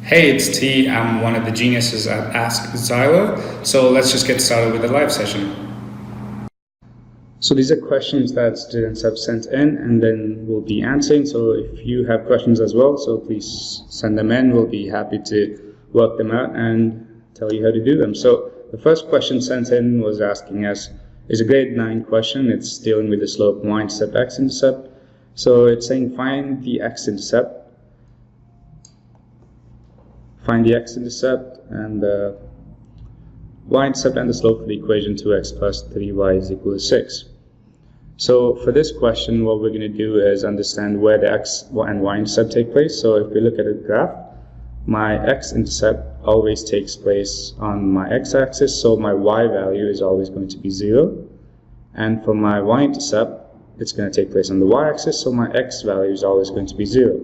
Hey, it's T. I'm one of the geniuses at Ask Zylor. So let's just get started with the live session. So these are questions that students have sent in and then we'll be answering. So if you have questions as well, so please send them in. We'll be happy to work them out and tell you how to do them. So the first question sent in was asking us, is a grade 9 question. It's dealing with the slope y-intercept, x-intercept. So it's saying find the x-intercept. Find the x-intercept and the y-intercept and the slope of the equation 2x plus 3y is equal to 6. So for this question, what we're going to do is understand where the x and y-intercept take place. So if we look at a graph, my x-intercept always takes place on my x-axis, so my y value is always going to be 0. And for my y-intercept, it's going to take place on the y-axis, so my x value is always going to be 0.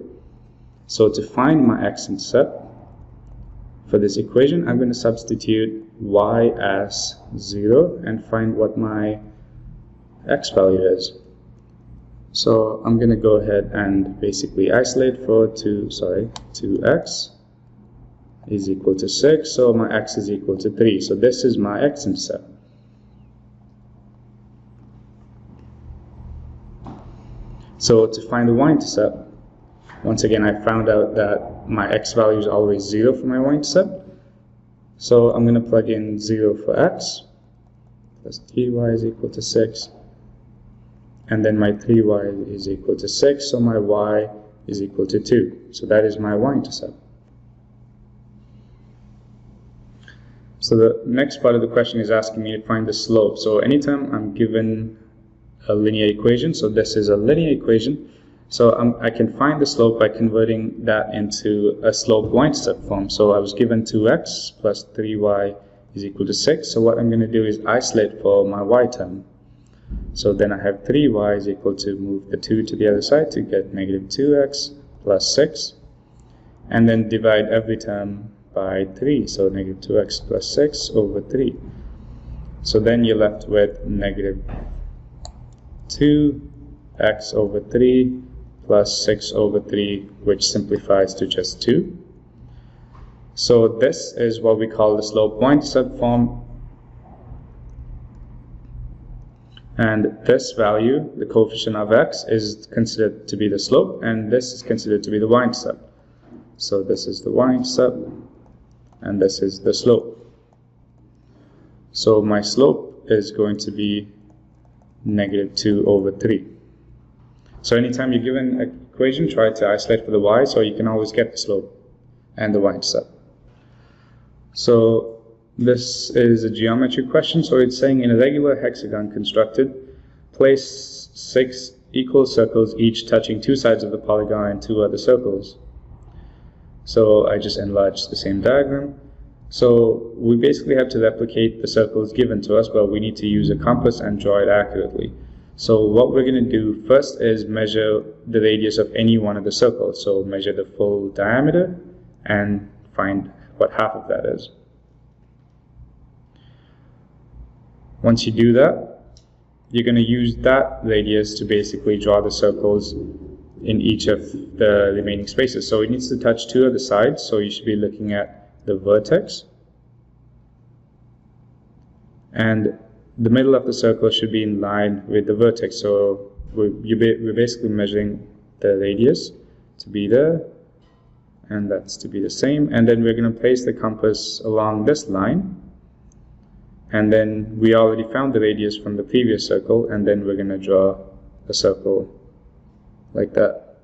So to find my x-intercept, for this equation, I'm going to substitute y as 0 and find what my x value is. So I'm going to go ahead and basically isolate for 2x is equal to 6, so my x is equal to 3. So this is my x-intercept. So to find the y-intercept, once again, I found out that my x value is always 0 for my y-intercept. So I'm going to plug in 0 for x, plus 3y is equal to 6. And then my 3y is equal to 6, so my y is equal to 2. So that is my y-intercept. So the next part of the question is asking me to find the slope. So anytime I'm given a linear equation, so this is a linear equation, so I can find the slope by converting that into a slope y-intercept form. So I was given 2x plus 3y is equal to 6. So what I'm going to do is isolate for my y term. So then I have 3y is equal to move the 2 to the other side to get negative 2x plus 6. And then divide every term by 3. So negative 2x plus 6 over 3. So then you're left with negative 2x over 3 plus 6 over 3, which simplifies to just 2. So this is what we call the slope y-intercept form. And this value, the coefficient of x, is considered to be the slope, and this is considered to be the y-intercept. So this is the y-intercept, and this is the slope. So my slope is going to be negative 2 over 3. So anytime you're given an equation, try to isolate for the y, so you can always get the slope and the y-intercept. So this is a geometry question. So it's saying in a regular hexagon constructed, place 6 equal circles, each touching 2 sides of the polygon and 2 other circles. So I just enlarged the same diagram. So we basically have to replicate the circles given to us, but we need to use a compass and draw it accurately. So what we're going to do first is measure the radius of any one of the circles. So measure the full diameter and find what half of that is. Once you do that, you're going to use that radius to basically draw the circles in each of the remaining spaces. So it needs to touch 2 of the sides, so you should be looking at the vertex. And the middle of the circle should be in line with the vertex. So we're basically measuring the radius to be there, and that's to be the same. And then we're going to place the compass along this line. And then we already found the radius from the previous circle, and then we're going to draw a circle like that.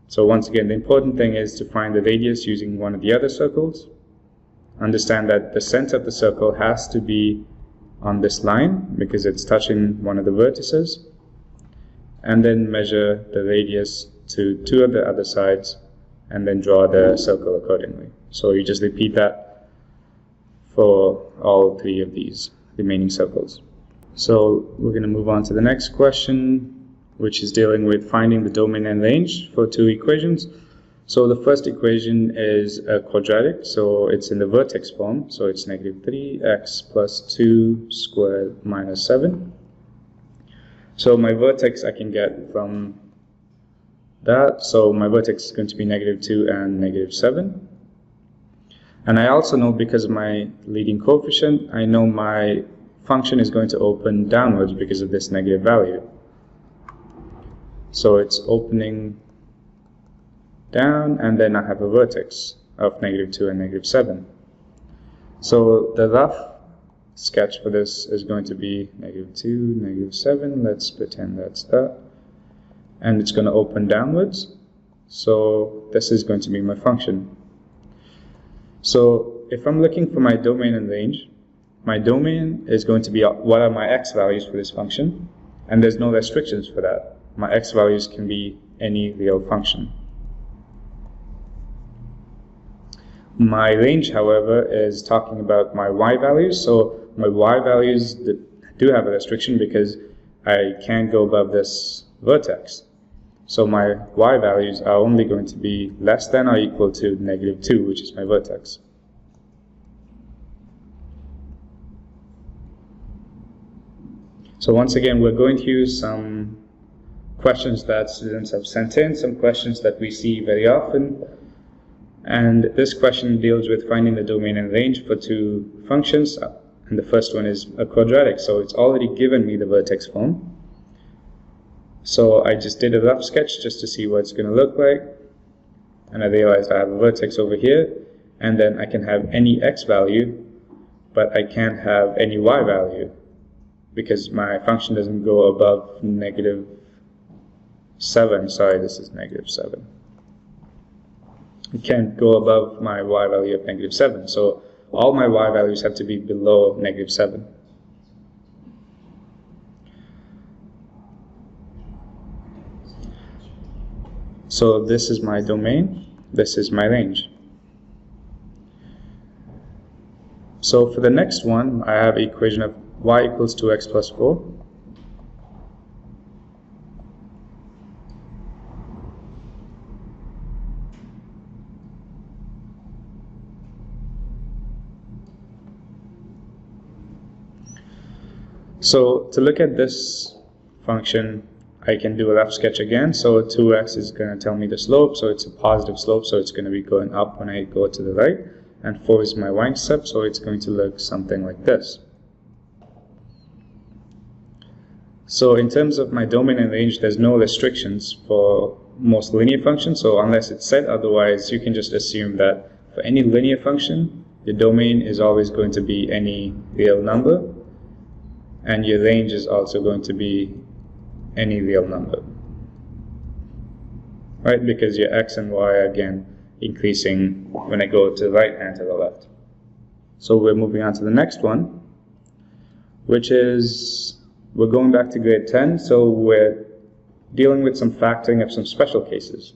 So once again, the important thing is to find the radius using one of the other circles. Understand that the center of the circle has to be on this line because it's touching one of the vertices, and then measure the radius to 2 of the other sides and then draw the circle accordingly. So you just repeat that for all 3 of these remaining circles. So we're going to move on to the next question, which is dealing with finding the domain and range for 2 equations. So the first equation is a quadratic, so it's in the vertex form, so it's negative 3x plus 2 squared minus 7. So my vertex I can get from that, so my vertex is going to be negative 2 and negative 7. And I also know, because of my leading coefficient, I know my function is going to open downwards because of this negative value. So it's opening down, and then I have a vertex of -2 and -7. So the rough sketch for this is going to be -2, -7. Let's pretend that's that. And it's going to open downwards. So this is going to be my function. So if I'm looking for my domain and range, my domain is going to be what are my x values for this function, and there's no restrictions for that. My x values can be any real function. My range, however, is talking about my y values. So my y values do have a restriction because I can't go above this vertex. So my y values are only going to be less than or equal to -2, which is my vertex. So once again, we're going to use some questions that students have sent in, some questions that we see very often. And this question deals with finding the domain and range for two functions. And the first one is a quadratic, so it's already given me the vertex form. So I just did a rough sketch just to see what it's going to look like. And I realized I have a vertex over here, and then I can have any x value, but I can't have any y value because my function doesn't go above -7. Sorry, this is -7. It can't go above my y value of -7. So all my y values have to be below -7. So this is my domain, this is my range. So for the next one, I have an equation of y equals 2x plus 4. So to look at this function, I can do a rough sketch again. So 2x is going to tell me the slope, so it's a positive slope, so it's going to be going up when I go to the right. And 4 is my y-intercept, so it's going to look something like this. So in terms of my domain and range, there's no restrictions for most linear functions, so unless it's set, otherwise you can just assume that for any linear function, your domain is always going to be any real number, and your range is also going to be any real number, right? Because your x and y are again increasing when I go to the right and to the left. So we're moving on to the next one, which is, we're going back to grade 10, so we're dealing with some factoring of some special cases.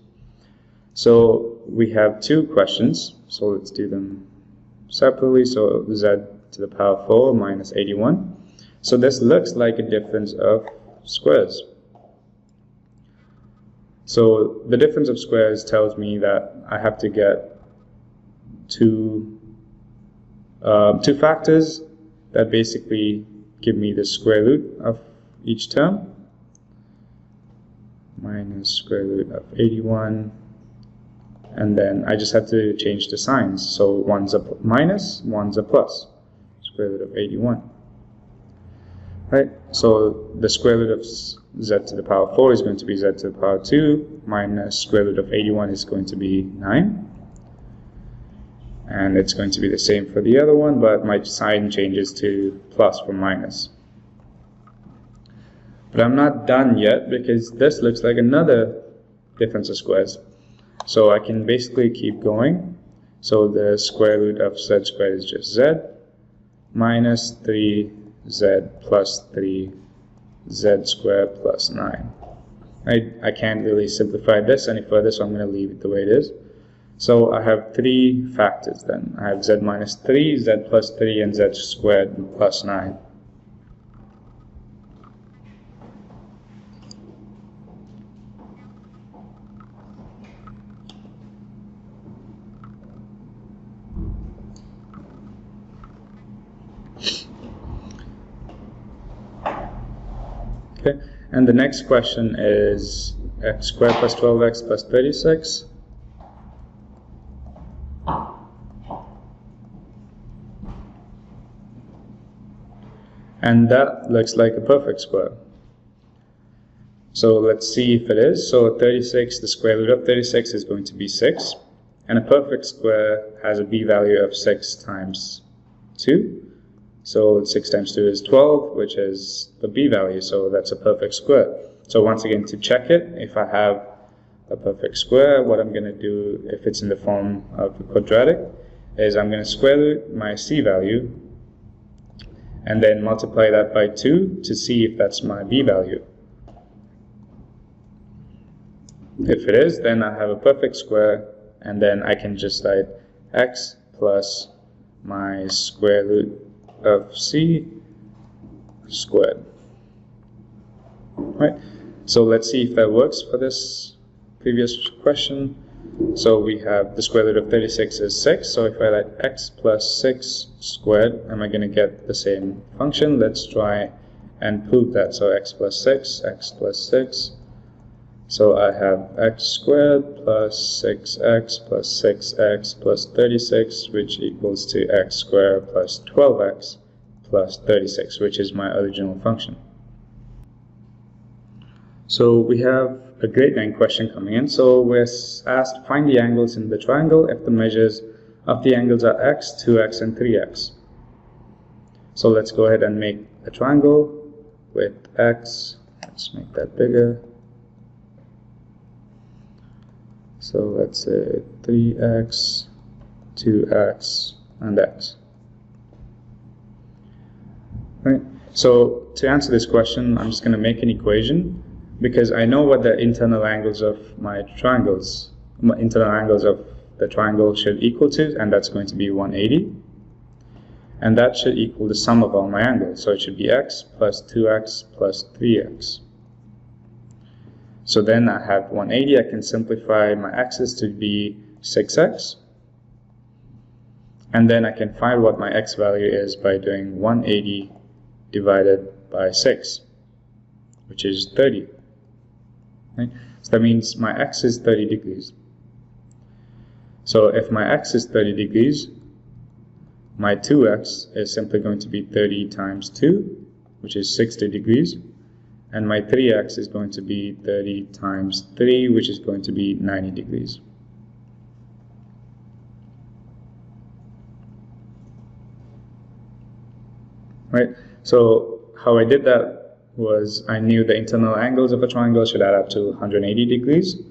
So we have two questions, so let's do them separately. So z to the power 4 minus 81. So this looks like a difference of squares. So the difference of squares tells me that I have to get two factors that basically give me the square root of each term, minus square root of 81, and then I just have to change the signs. So one's a minus, one's a plus, square root of 81. Right, so the square root of z to the power 4 is going to be z to the power 2, minus square root of 81 is going to be 9. And it's going to be the same for the other one, but my sign changes to plus from minus. But I'm not done yet, because this looks like another difference of squares. So I can basically keep going. So the square root of z squared is just z, minus 3z plus 3z squared plus 9. I can't really simplify this any further, so I'm going to leave it the way it is. So I have three factors then. I have z minus 3, z plus 3, and z squared plus 9. Okay, and the next question is x squared plus 12x plus 36. And that looks like a perfect square. So let's see if it is. So 36, the square root of 36 is going to be 6. And a perfect square has a b value of 6 times 2. So 6 times 2 is 12, which is the b value. So that's a perfect square. So once again, to check it, if I have a perfect square, what I'm going to do, if it's in the form of a quadratic, is I'm going to square root my c value and then multiply that by 2 to see if that's my b value. If it is, then I have a perfect square, and then I can just write x plus my square root of c squared. Right? So let's see if that works for this previous question. So we have the square root of 36 is 6, so if I write x plus 6 squared, am I going to get the same function? Let's try and prove that. So x plus 6, x plus 6. So I have x squared plus 6x plus 6x plus 36, which equals to x squared plus 12x plus 36, which is my original function. So we have a grade 9 question coming in. So we're asked, find the angles in the triangle if the measures of the angles are x, 2x, and 3x. So let's go ahead and make a triangle with x. Let's make that bigger. So let's say 3x, 2x, and x. Right. So to answer this question, I'm just going to make an equation, because I know what the internal angles of my triangles, internal angles of the triangle should equal to, and that's going to be 180. And that should equal the sum of all my angles. So it should be x plus 2x plus 3x. So then I have 180. I can simplify my x's to be 6x. And then I can find what my x value is by doing 180 divided by 6, which is 30. Right? So that means my x is 30 degrees. So if my x is 30 degrees, my 2x is simply going to be 30 times 2, which is 60 degrees. And my 3x is going to be 30 times 3, which is going to be 90 degrees. Right? So how I did that was I knew the internal angles of a triangle should add up to 180 degrees.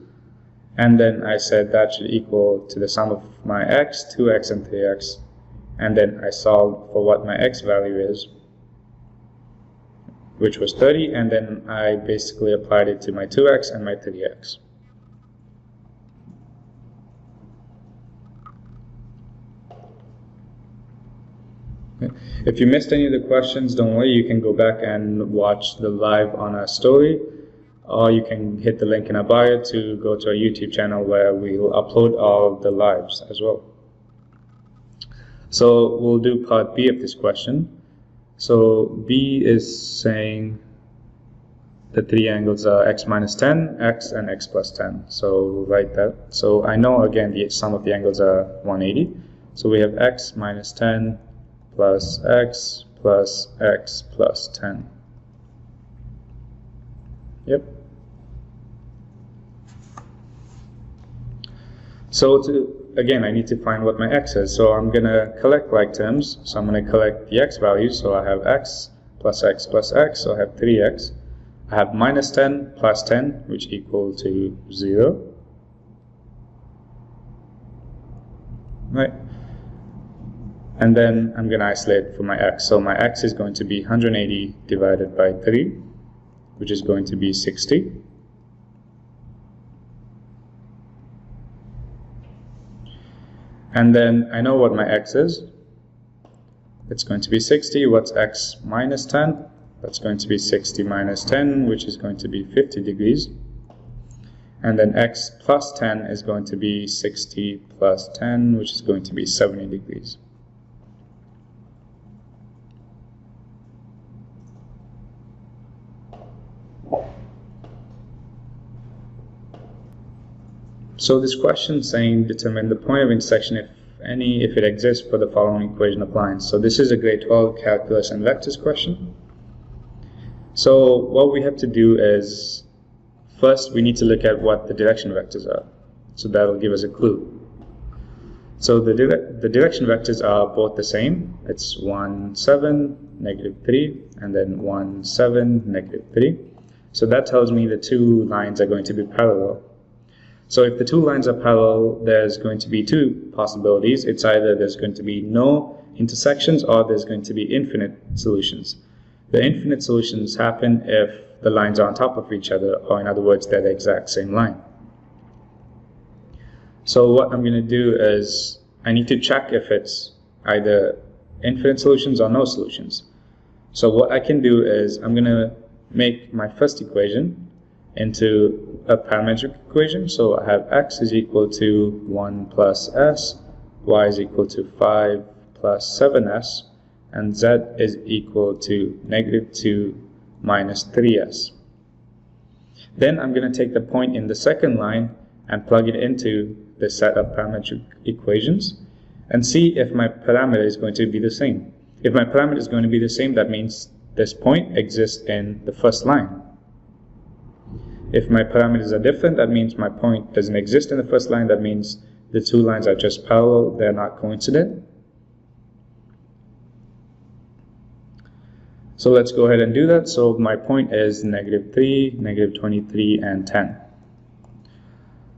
And then I said that should equal to the sum of my x, 2x, and 3x. And then I solved for what my x value is, which was 30, and then I basically applied it to my 2x and my 3x. Okay. If you missed any of the questions, don't worry, you can go back and watch the live on our story, or you can hit the link in our bio to go to our YouTube channel where we'll upload all the lives as well. So we'll do part B of this question. So B is saying the three angles are x minus 10, x, and x plus 10. So we'll write that. So I know, again, the sum of the angles are 180. So we have x minus 10 plus x plus x plus 10. Yep. So again, I need to find what my x is. So I'm going to collect like terms. So I'm going to collect the x values. So I have x plus x plus x. So I have 3x. I have minus 10 plus 10, which equal to 0. Right. And then I'm going to isolate for my x. So my x is going to be 180 divided by 3, which is going to be 60. And then I know what my x is. It's going to be 60. What's x minus 10? That's going to be 60 minus 10, which is going to be 50 degrees. And then x plus 10 is going to be 60 plus 10, which is going to be 70 degrees. So this question is saying determine the point of intersection, if any, if it exists, for the following equation appliance. So this is a grade 12 calculus and vectors question. So what we have to do is, first we need to look at what the direction vectors are. So that'll give us a clue. So the direction vectors are both the same. It's 1, 7, negative 3, and then 1, 7, negative 3. So that tells me the two lines are going to be parallel. So if the two lines are parallel, there's going to be two possibilities. It's either there's going to be no intersections or there's going to be infinite solutions. The infinite solutions happen if the lines are on top of each other, or in other words, they're the exact same line. So what I'm going to do is I need to check if it's either infinite solutions or no solutions. So what I can do is I'm going to make my first equation into a parametric equation. So I have x is equal to 1 plus s, y is equal to 5 plus 7s, and z is equal to negative 2 minus 3s. Then I'm going to take the point in the second line and plug it into the set of parametric equations and see if my parameter is going to be the same. If my parameter is going to be the same, that means this point exists in the first line. If my parameters are different, that means my point doesn't exist in the first line. That means the two lines are just parallel, they're not coincident. So let's go ahead and do that. So my point is negative 3, negative 23, and 10.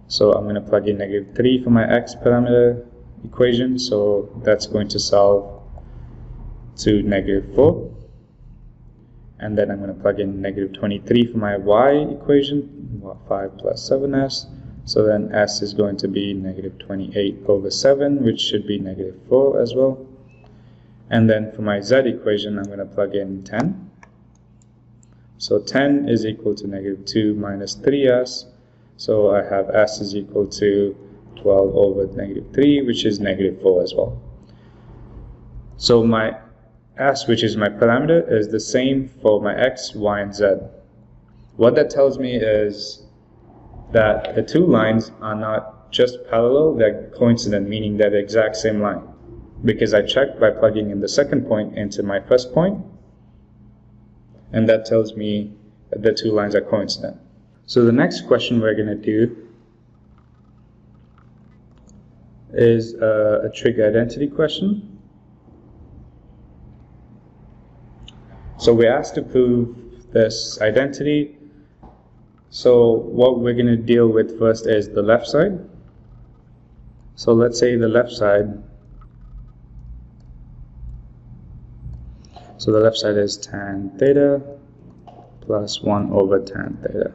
So I'm going to plug in negative 3 for my x parameter equation. So that's going to solve to negative 4. And then I'm going to plug in negative 23 for my y equation, 5 plus 7s. So then s is going to be negative 28 over 7, which should be negative 4 as well. And then for my z equation, I'm going to plug in 10. So 10 is equal to negative 2 minus 3s. So I have s is equal to 12 over negative 3, which is negative 4 as well. So my s, which is my parameter, is the same for my x, y, and z. What that tells me is that the two lines are not just parallel, they're coincident, meaning they're the exact same line. Because I checked by plugging in the second point into my first point, and that tells me that the two lines are coincident. So the next question we're going to do is a trig identity question. So we're asked to prove this identity. So what we're going to deal with first is the left side. So let's say the left side. So the left side is tan theta plus 1 over tan theta.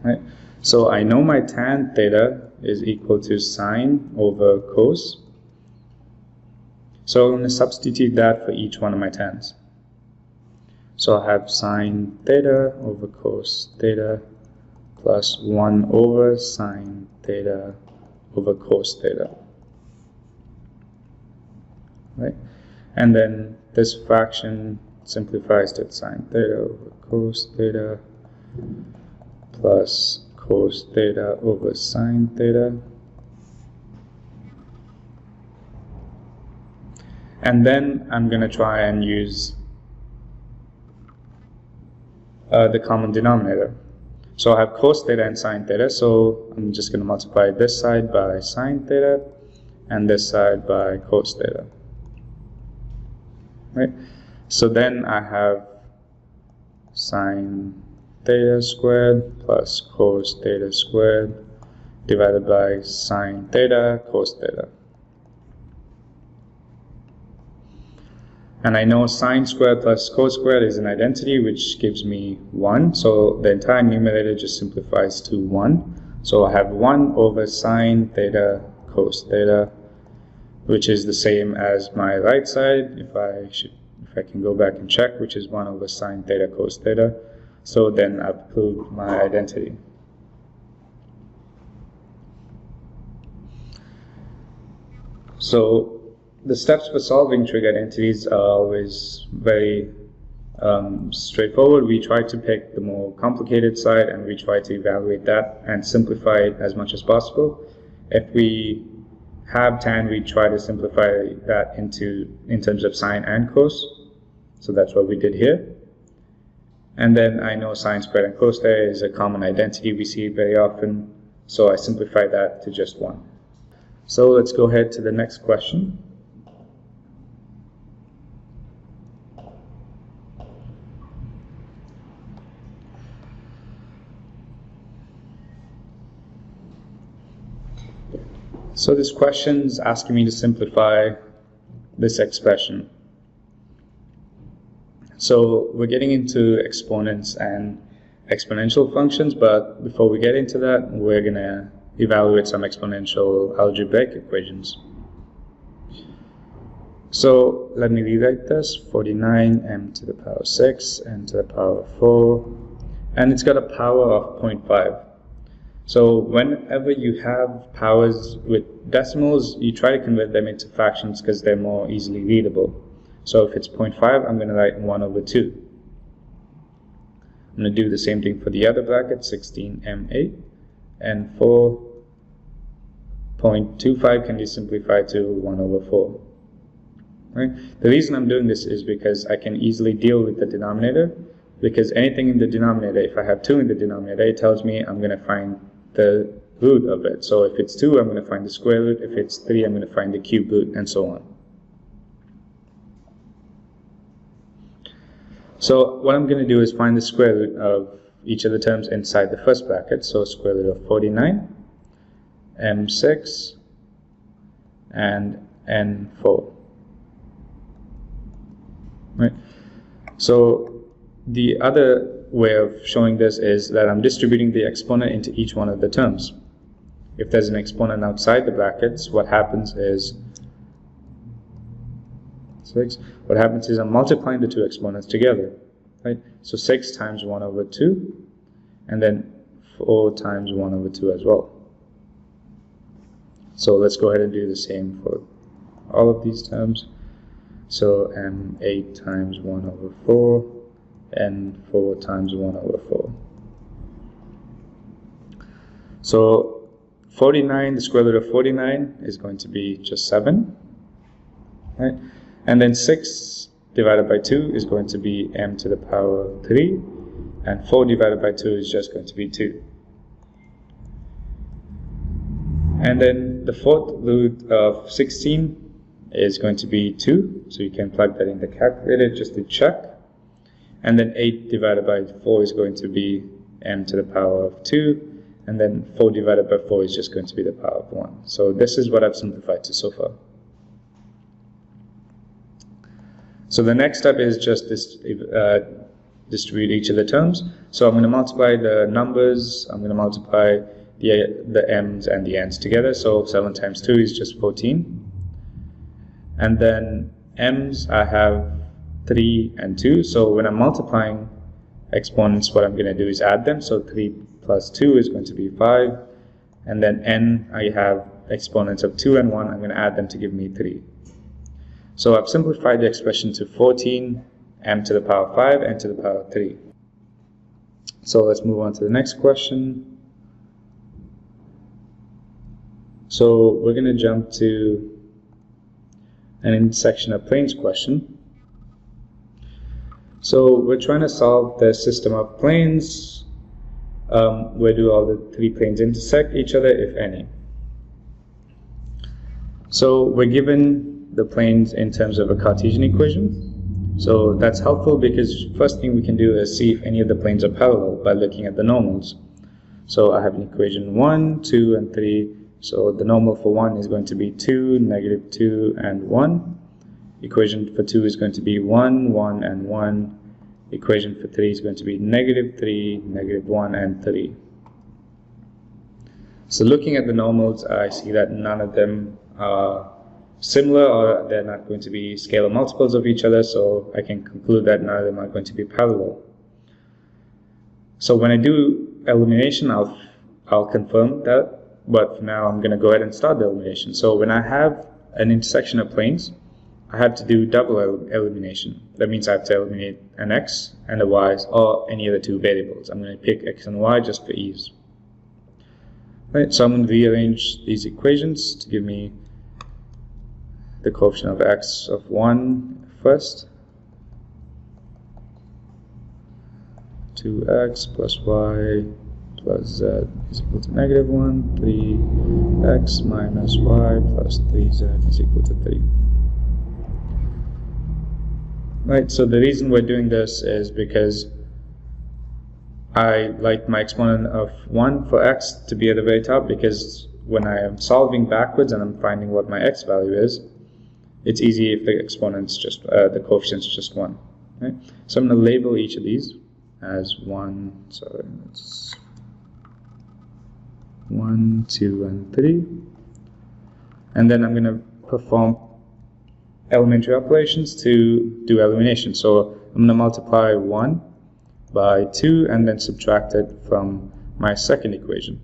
Right? So I know my tan theta is equal to sine over cos. So I'm going to substitute that for each one of my tans. So I have sine theta over cos theta plus 1 over sine theta over cos theta. Right? And then this fraction simplifies to sine theta over cos theta plus cos theta over sine theta. And then I'm going to try and use the common denominator. So I have cos theta and sine theta, so I'm just going to multiply this side by sine theta and this side by cos theta. Right? So then I have sine theta squared plus cos theta squared divided by sine theta cos theta. And I know sine squared plus cos squared is an identity, which gives me 1. So the entire numerator just simplifies to 1. So I have 1 over sine theta cos theta, which is the same as my right side, if I can go back and check, which is 1 over sine theta cos theta. So then I've proved my identity. So the steps for solving trig identities are always very straightforward. We try to pick the more complicated side and we try to evaluate that and simplify it as much as possible. If we have tan, we try to simplify that in terms of sine and cos. So that's what we did here. And then I know sine squared and cos squared is a common identity, we see it very often, so I simplify that to just 1. So let's go ahead to the next question. So this question is asking me to simplify this expression. So we're getting into exponents and exponential functions, but before we get into that, we're going to evaluate some exponential algebraic equations. So let me rewrite this: 49 m to the power 6 n to the power 4, and it's got a power of 0.5. So whenever you have powers with decimals, you try to convert them into fractions because they're more easily readable. So if it's 0.5, I'm going to write 1 over 2. I'm going to do the same thing for the other bracket, 16m8, and 4.25 can be simplified to 1 over 4. Right? The reason I'm doing this is because I can easily deal with the denominator, because anything in the denominator, if I have 2 in the denominator, it tells me I'm going to find the root of it. So if it's 2, I'm going to find the square root. If it's 3, I'm going to find the cube root, and so on. So what I'm going to do is find the square root of each of the terms inside the first bracket. So square root of 49, m6, and n4. Right? So the other way of showing this is that I'm distributing the exponent into each one of the terms. If there's an exponent outside the brackets, what happens is I'm multiplying the two exponents together. Right? So 6 times 1 over 2, and then 4 times 1 over 2 as well. So let's go ahead and do the same for all of these terms. So m8 times 1 over 4, and 4 times 1 over 4. So 49, the square root of 49 is going to be just 7. Right? And then 6 divided by 2 is going to be m to the power 3, and 4 divided by 2 is just going to be 2. And then the fourth root of 16 is going to be 2, so you can plug that in the calculator just to check. And then 8 divided by 4 is going to be m to the power of 2, and then 4 divided by 4 is just going to be the power of 1. So this is what I've simplified to so far. So the next step is just this, distribute each of the terms. So I'm going to multiply the numbers, I'm going to multiply the m's and the n's together. So 7 times 2 is just 14. And then m's, I have 3 and 2. So when I'm multiplying exponents, what I'm going to do is add them. So 3 plus 2 is going to be 5. And then n, I have exponents of 2 and 1. I'm going to add them to give me 3. So I've simplified the expression to 14 m to the power 5 n to the power 3. So let's move on to the next question. So we're going to jump to an intersection of planes question. So we're trying to solve the system of planes where do all the 3 planes intersect each other, if any. So we're given the planes in terms of a Cartesian equation. So that's helpful because first thing we can do is see if any of the planes are parallel by looking at the normals. So I have an equation 1, 2, and 3. So the normal for 1 is going to be 2, negative 2, and 1. Equation for 2 is going to be 1, 1, and 1. Equation for 3 is going to be negative 3, negative 1, and 3. So looking at the normals, I see that none of them are similar, or they're not going to be scalar multiples of each other, so I can conclude that none of them are going to be parallel. So when I do elimination, I'll confirm that, but for now I'm going to go ahead and start the elimination. So when I have an intersection of planes, I have to do double elimination. That means I have to eliminate an x and a y, or any of the 2 variables. I'm going to pick x and y just for ease. Right, so I'm going to rearrange these equations to give me the coefficient of x of 1 first. 2x plus y plus z is equal to -1, 3x minus y plus 3z is equal to 3. Right, so the reason we're doing this is because I like my exponent of 1 for x to be at the very top, because when I am solving backwards and I'm finding what my x value is, it's easy if the exponent's just, the coefficient's just 1. Right? So I'm going to label each of these as 1, so it's 1, 2, and 3. And then I'm going to perform elementary operations to do elimination. So I'm going to multiply 1 by 2 and then subtract it from my second equation.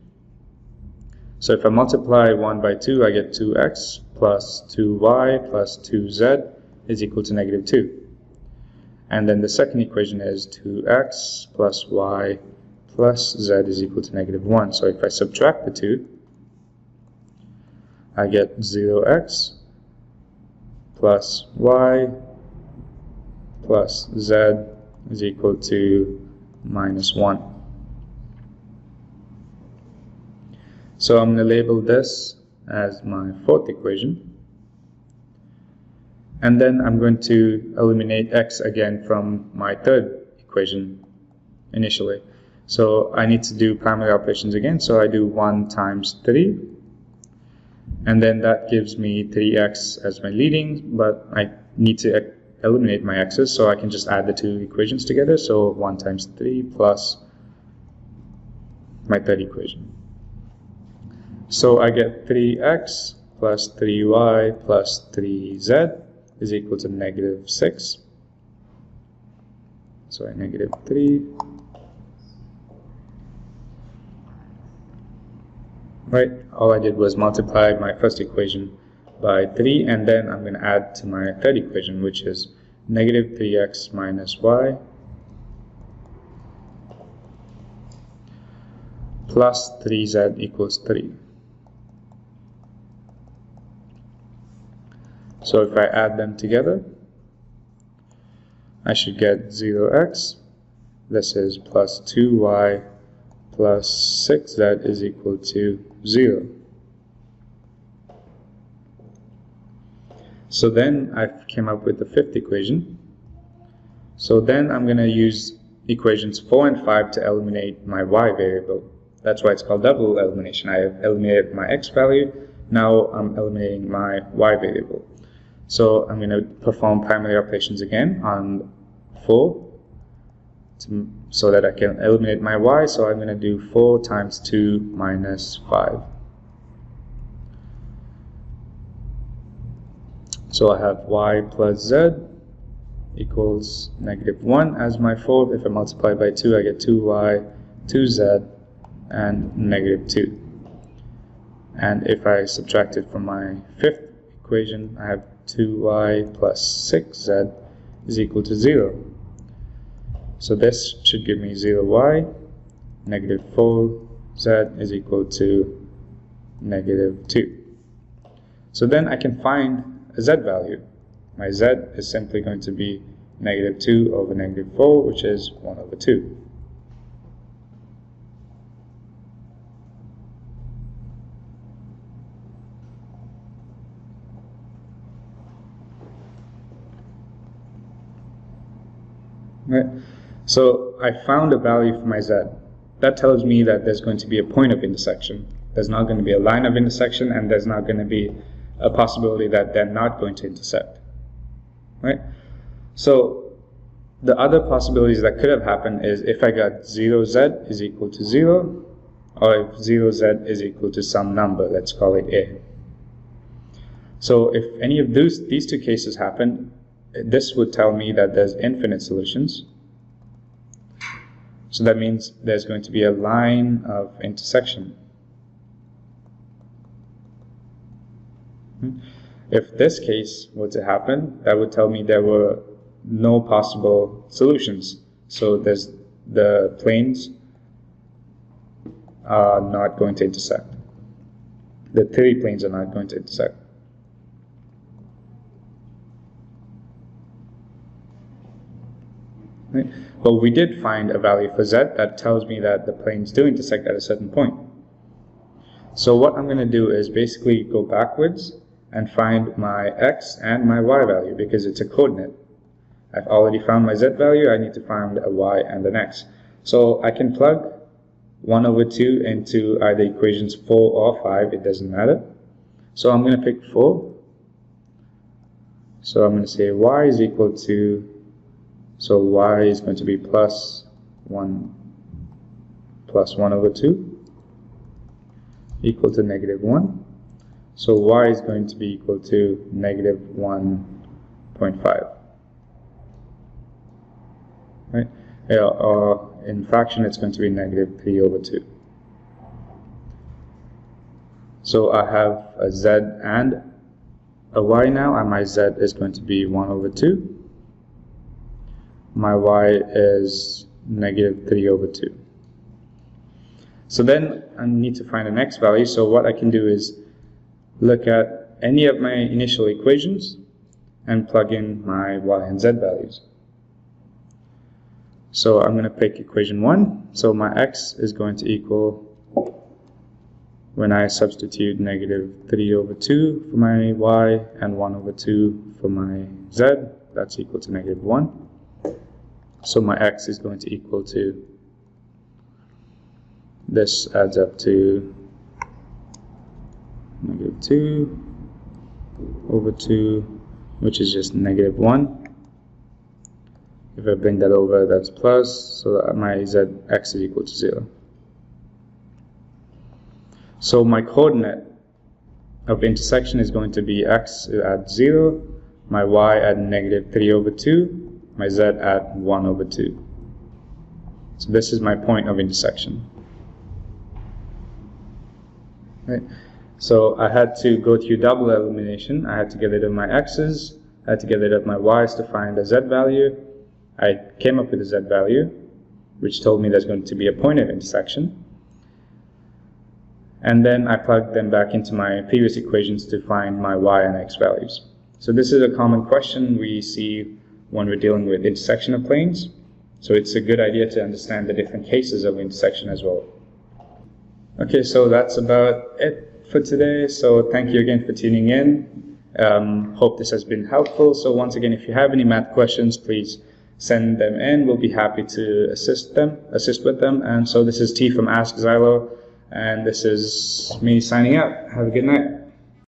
So if I multiply 1 by 2, I get 2x plus 2y plus 2z is equal to -2. And then the second equation is 2x plus y plus z is equal to -1. So if I subtract the two, I get 0x plus y plus z is equal to -1. So I'm going to label this as my fourth equation. And then I'm going to eliminate x again from my third equation initially. So I need to do primary operations again. So I do 1 times 3. And then that gives me 3x as my leading, but I need to eliminate my x's, so I can just add the two equations together. So 1 times 3 plus my third equation. So I get 3x plus 3y plus 3z is equal to -6. So I -3. Right, all I did was multiply my first equation by 3, and then I'm going to add to my third equation, which is -3x minus y plus 3z equals 3. So if I add them together, I should get 0x, this is plus 2y plus 6z is equal to 0. So then I came up with the fifth equation. So then I'm going to use equations 4 and 5 to eliminate my y variable. That's why it's called double elimination. I have eliminated my x value, now I'm eliminating my y variable. So I'm going to perform primary operations again on 4 so that I can eliminate my y. So I'm going to do 4 times 2 minus 5. So I have y plus z equals -1 as my 4. If I multiply by 2, I get 2y, 2z, and -2. And if I subtract it from my fifth equation, I have 2y plus 6z is equal to 0. So this should give me 0y, -4z is equal to -2. So then I can find a z value. My z is simply going to be -2 over -4, which is 1 over 2. Right. So I found a value for my z. That tells me that there's going to be a point of intersection. There's not going to be a line of intersection, and there's not going to be a possibility that they're not going to intersect. Right? So the other possibilities that could have happened is if I got 0z is equal to 0, or if 0z is equal to some number, let's call it a. So if any of these two cases happened, this would tell me that there's infinite solutions. So that means there's going to be a line of intersection. If this case were to happen, that would tell me there were no possible solutions. So the planes are not going to intersect. The three planes are not going to intersect. Right? But we did find a value for z that tells me that the planes do intersect at a certain point. So what I'm going to do is basically go backwards and find my x and my y value, because it's a coordinate. I've already found my z value, I need to find a y and an x. So I can plug 1 over 2 into either equations 4 or 5, it doesn't matter. So I'm going to pick 4. So I'm going to say y is equal to, so y is going to be plus 1 over 2 equal to negative 1. So y is going to be equal to negative 1.5. Right? Or in fraction it's going to be negative 3 over 2. So I have a z and a y now, and my z is going to be 1 over 2. My y is negative 3 over 2. So then I need to find an x value. So what I can do is look at any of my initial equations and plug in my y and z values. So I'm going to pick equation 1. So my x is going to equal, when I substitute negative 3 over 2 for my y and 1 over 2 for my z, that's equal to negative 1. So my x is going to equal to, this adds up to negative 2 over 2, which is just negative 1. If I bring that over, that's plus, so that my x is equal to 0. So my coordinate of intersection is going to be x at 0, my y at negative 3 over 2, my z at 1 over 2. So this is my point of intersection. Right? So I had to go through double elimination. I had to get rid of my x's, I had to get rid of my y's to find a z value. I came up with a z value, which told me there's going to be a point of intersection. And then I plugged them back into my previous equations to find my y and x values. So this is a common question we see when we're dealing with intersection of planes. So it's a good idea to understand the different cases of intersection as well. Okay, so that's about it for today. So thank you again for tuning in. Hope this has been helpful. So once again, if you have any math questions, please send them in. We'll be happy to assist with them. And so this is T from Ask Zylor, and this is me signing out. Have a good night.